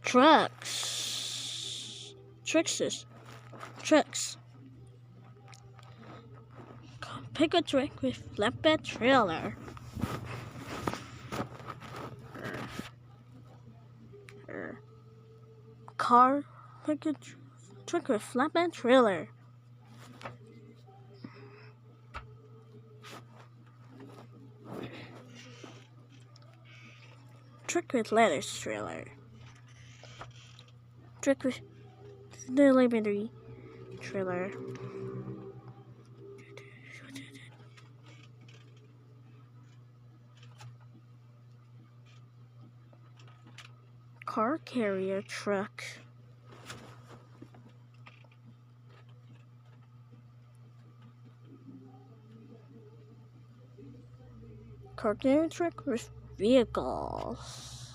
Trucks. Trucks. Pick a truck with flatbed trailer. Car. Pick a truck with flatbed trailer. Truck with letters trailer. Truck with delivery trailer. Car carrier truck. Car carrier truck with vehicles.